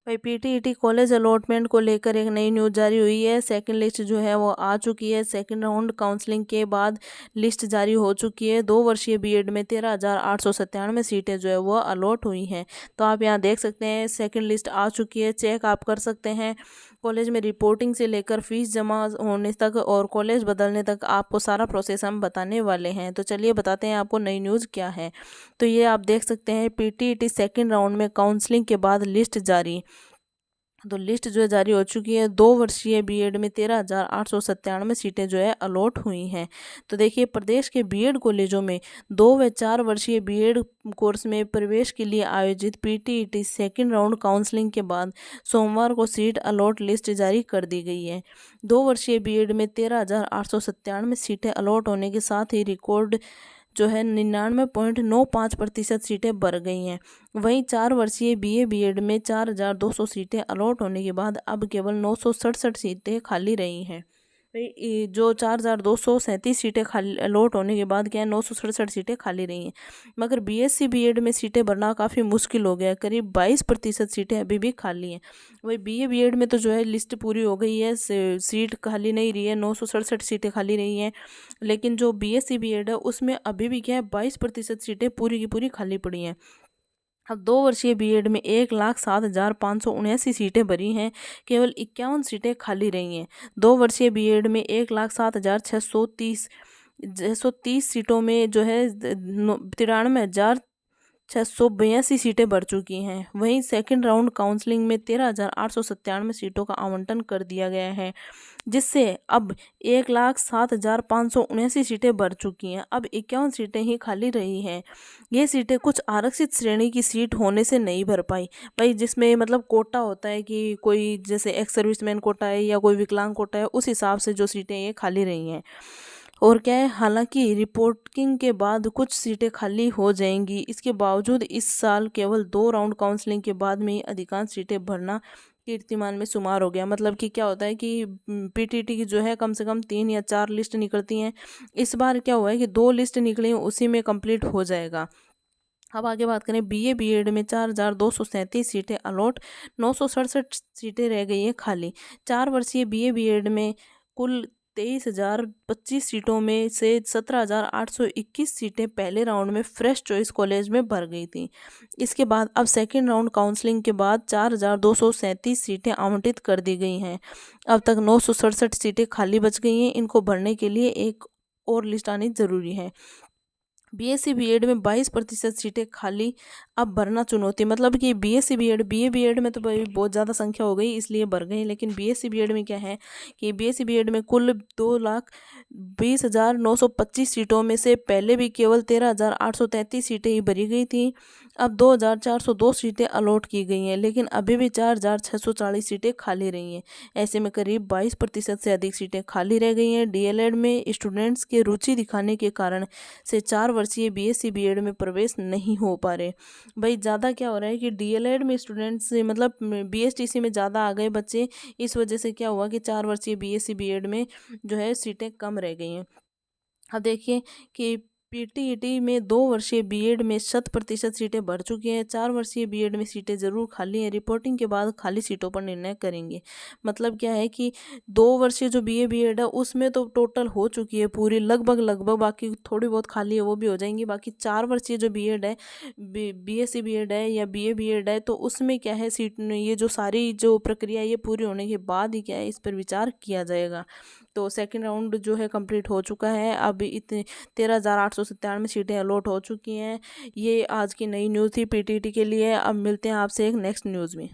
भाई PTET college allotment को लेकर एक नई न्यूज़ जारी हुई है। सेकंड लिस्ट जो है वो आ चुकी है। सेकंड राउंड काउंसलिंग के बाद लिस्ट जारी हो चुकी है। 2 वर्षीय बीएड में 13,897 सीटें जो है वो अलॉट हुई हैं। तो आप यहाँ देख सकते हैं सेकंड लिस्ट आ चुकी है, चेक आप कर सकते हैं। कॉलेज में रिपोर्टिंग से लेकर फीस जमा होने तक और कॉलेज बदलने तक आपको सारा प्रोसेस हम बताने वाले हैं। तो चलिए बताते हैं आपको नई न्यूज़ क्या है। तो ये आप देख सकते हैं पीटीईटी सेकंड राउंड में काउंसलिंग के बाद लिस्ट जारी। तो लिस्ट जो है जारी हो चुकी है। 2 वर्षीय बीएड में 13,897 सीटें जो है अलॉट हुई हैं। तो देखिए प्रदेश के बीएड कॉलेजों में 2 व 4 वर्षीय बीएड कोर्स में प्रवेश के लिए आयोजित पीटीईटी सेकंड राउंड काउंसलिंग के बाद सोमवार को सीट अलॉट लिस्ट जारी कर दी गई है। 2 वर्षीय बीएड में 13,897 सीटें अलॉट होने के साथ ही रिकॉर्ड जो है 99.95% सीटें भर गई हैं। वहीं 4 वर्षीय बीएड में 4,200 सीटें अलॉट होने के बाद अब केवल 967 सीटें खाली रही हैं। जो 4,237 सीटें खाली अलॉट होने के बाद क्या है 967 सीटें खाली रही हैं। मगर बीएससी बीएड में सीटें भरना काफ़ी मुश्किल हो गया है। करीब 22% सीटें अभी भी खाली हैं। वही बीए बीएड में तो जो है लिस्ट पूरी हो गई है, सीट खाली नहीं रही है, 967 सीटें खाली रही हैं। लेकिन जो बीएससी बीएड है उसमें अभी भी क्या है 22% सीटें पूरी की पूरी खाली पड़ी हैं। अब 2 वर्षीय बीएड में 1,07,579 सीटें भरी हैं, केवल 51 सीटें खाली रही हैं। 2 वर्षीय बीएड में 1,07,630 सीटों में जो है 93,682 सीटें भर चुकी हैं। वहीं सेकंड राउंड काउंसलिंग में 13,897 सीटों का आवंटन कर दिया गया है, जिससे अब 1,07,579 सीटें भर चुकी हैं। अब 51 सीटें ही खाली रही हैं। ये सीटें कुछ आरक्षित श्रेणी की सीट होने से नहीं भर पाई। भाई जिसमें मतलब कोटा होता है कि कोई जैसे एक्स सर्विसमैन कोटा है या कोई विकलांग कोटा है, उस हिसाब से जो सीटें ये खाली रही हैं। और क्या है, हालांकि रिपोर्टिंग के बाद कुछ सीटें खाली हो जाएंगी, इसके बावजूद इस साल केवल 2 राउंड काउंसलिंग के बाद में ही अधिकांश सीटें भरना कीर्तिमान में शुमार हो गया। मतलब कि क्या होता है कि पीटीटी की जो है कम से कम 3 या 4 लिस्ट निकलती हैं। इस बार क्या हुआ है कि 2 लिस्ट निकली हैं, उसी में कंप्लीट हो जाएगा। अब आगे बात करें बीए बीएड में 4,237 सीटें अलॉट, 967 सीटें रह गई हैं खाली। 4 वर्षीय बीए बीएड में कुल 23,025 सीटों में से 17,821 सीटें पहले राउंड में फ्रेश चॉइस कॉलेज में भर गई थी। इसके बाद अब सेकेंड राउंड काउंसलिंग के बाद 4,237 सीटें आवंटित कर दी गई हैं। अब तक 967 सीटें खाली बच गई हैं। इनको भरने के लिए एक और लिस्ट आनी ज़रूरी है। बीएससी बीएड में 22% सीटें खाली, अब भरना चुनौती। मतलब कि बीएससी बीएड बीए बीएड में तो भाई बहुत ज़्यादा संख्या हो गई इसलिए भर गई, लेकिन बीएससी बीएड में क्या है कि बीएससी बीएड में कुल 2,20,925 सीटों में से पहले भी केवल 13,833 सीटें ही भरी गई थी। अब 2,402 सीटें अलॉट की गई हैं, लेकिन अभी भी 4,640 सीटें खाली रही हैं। ऐसे में करीब 22% से अधिक सीटें खाली रह गई हैं। डीएलएड में स्टूडेंट्स के रुचि दिखाने के कारण से 4 वर्षीय बीएससी बीएड में प्रवेश नहीं हो पा रहे। भाई ज़्यादा क्या हो रहा है कि डीएलएड में स्टूडेंट्स मतलब बीएसटीसी में ज़्यादा आ गए बच्चे, इस वजह से क्या हुआ कि 4 वर्षीय बीएससी बीएड में जो है सीटें कम रह गई हैं। अब देखिए कि पीटीईटी में 2 वर्षीय बीएड में 100% सीटें भर चुकी हैं। 4 वर्षीय बीएड में सीटें ज़रूर खाली हैं। रिपोर्टिंग के बाद खाली सीटों पर निर्णय करेंगे। मतलब क्या है कि 2 वर्षीय जो बीए बीएड है उसमें तो टोटल हो चुकी है पूरी, लगभग, बाकी थोड़ी बहुत खाली है वो भी हो जाएंगी। बाकी 4 वर्षीय जो बीएड है, बीएससी बीएड है या बीए बीएड है, तो उसमें क्या है सीट ये जो सारी जो प्रक्रिया ये पूरी होने के बाद ही क्या है इस पर विचार किया जाएगा। तो सेकेंड राउंड जो है कंप्लीट हो चुका है। अब इतने 13,897 सीटें अलॉट हो चुकी हैं। ये आज की नई न्यूज़ थी पीटीटी के लिए। अब मिलते हैं आपसे एक नेक्स्ट न्यूज़ में।